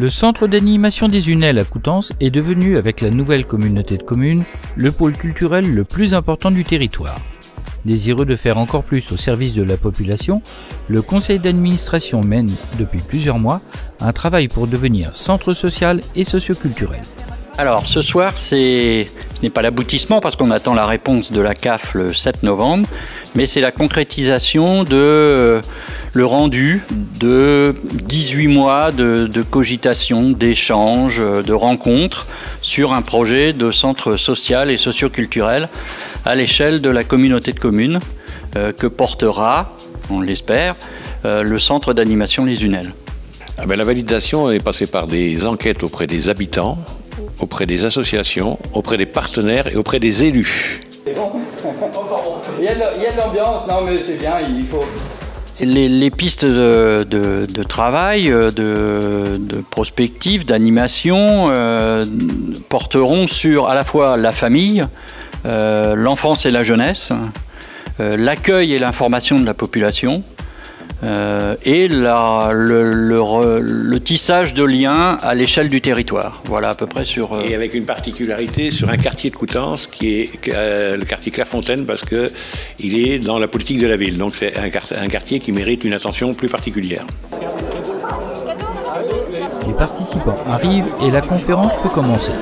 Le centre d'animation des Unelles à Coutances est devenu, avec la nouvelle communauté de communes, le pôle culturel le plus important du territoire. Désireux de faire encore plus au service de la population, le conseil d'administration mène, depuis plusieurs mois, un travail pour devenir centre social et socioculturel. Alors ce soir, ce n'est pas l'aboutissement parce qu'on attend la réponse de la CAF le 7 novembre, mais c'est la concrétisation de le rendu de 18 mois de cogitation, d'échanges, de rencontres sur un projet de centre social et socioculturel à l'échelle de la communauté de communes que portera, on l'espère, le centre d'animation Les Unelles. La validation est passée par des enquêtes auprès des habitants, auprès des associations, auprès des partenaires et auprès des élus. C'est bon. Il y a de l'ambiance, non mais c'est bien, il faut... Les pistes de travail, de prospective, d'animation porteront sur à la fois la famille, l'enfance et la jeunesse, l'accueil et l'information de la population, et le tissage de liens à l'échelle du territoire. Voilà à peu près sur... Et avec une particularité sur un quartier de Coutances qui est le quartier Clairefontaine parce qu'il est dans la politique de la ville. Donc c'est un quartier qui mérite une attention plus particulière. Les participants arrivent et la conférence peut commencer.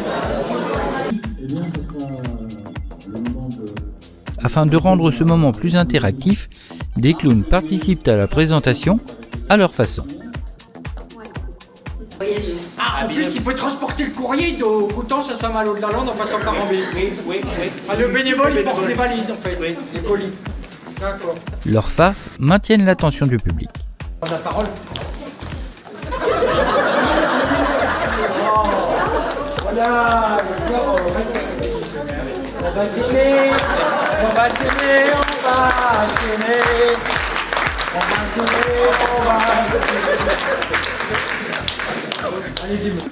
Afin de rendre ce moment plus interactif, des clowns participent à la présentation à leur façon. En plus, il peut transporter le courrier de Coutances à Saint-Malo-de-la-Lande en passant par Ambé. Oui. Le bénévole, il porte les valises, en fait, les colis. D'accord. Leurs farces maintiennent l'attention du public. La parole. Voilà, on va s'aimer.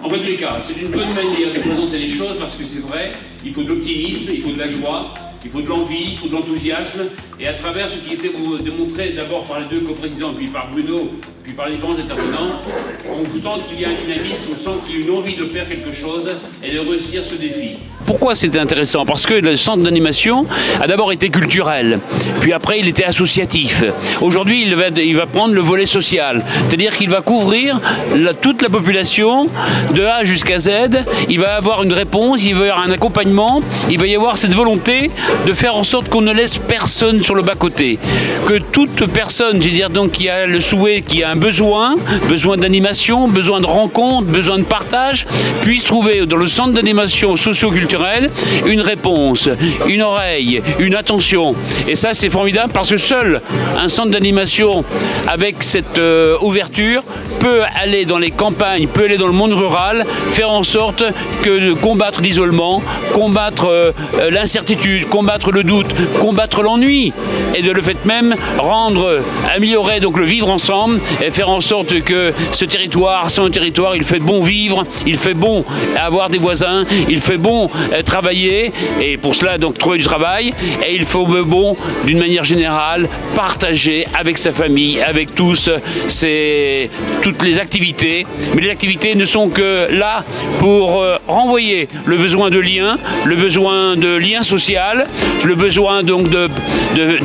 En tous les cas, c'est une bonne manière de présenter les choses parce que c'est vrai, il faut de l'optimisme, il faut de la joie, il faut de l'envie, il faut de l'enthousiasme. Et à travers ce qui était démontré d'abord par les deux coprésidents, puis par Bruno, puis par les différents intervenants, on sent qu'il y a un dynamisme, on sent qu'il y a une envie de faire quelque chose et de réussir ce défi. Pourquoi c'était intéressant? Parce que le centre d'animation a d'abord été culturel, puis après il était associatif. Aujourd'hui, il va prendre le volet social, c'est-à-dire qu'il va couvrir toute la population de A jusqu'à Z. Il va avoir une réponse, il va y avoir un accompagnement, il va y avoir cette volonté de faire en sorte qu'on ne laisse personne sur le bas-côté. Que toute personne, donc, qui a le souhait, qui a un besoin d'animation, besoin de rencontre, besoin de partage, puisse trouver dans le centre d'animation socio-culturelle une réponse, une oreille, une attention. Et ça, c'est formidable parce que seul un centre d'animation avec cette ouverture peut aller dans les campagnes, peut aller dans le monde rural, faire en sorte de combattre l'isolement, combattre l'incertitude, combattre le doute, combattre l'ennui et de le fait même améliorer donc le vivre ensemble et faire en sorte que ce territoire, il fait bon vivre, il fait bon avoir des voisins, il fait bon travailler et pour cela donc trouver du travail et il faut bon d'une manière générale partager avec sa famille, avec tous toutes les activités, mais les activités ne sont que là pour renvoyer le besoin de lien, social, le besoin donc de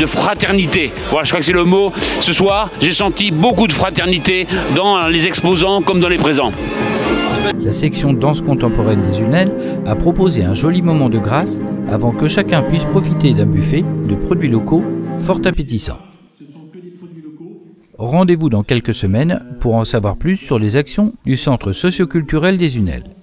fraternité. Voilà, je crois que c'est le mot. Ce soir, j'ai senti beaucoup de fraternité dans les exposants comme dans les présents. La section danse contemporaine des Unelles a proposé un joli moment de grâce avant que chacun puisse profiter d'un buffet de produits locaux fort appétissants. Rendez-vous dans quelques semaines pour en savoir plus sur les actions du Centre socioculturel des Unelles.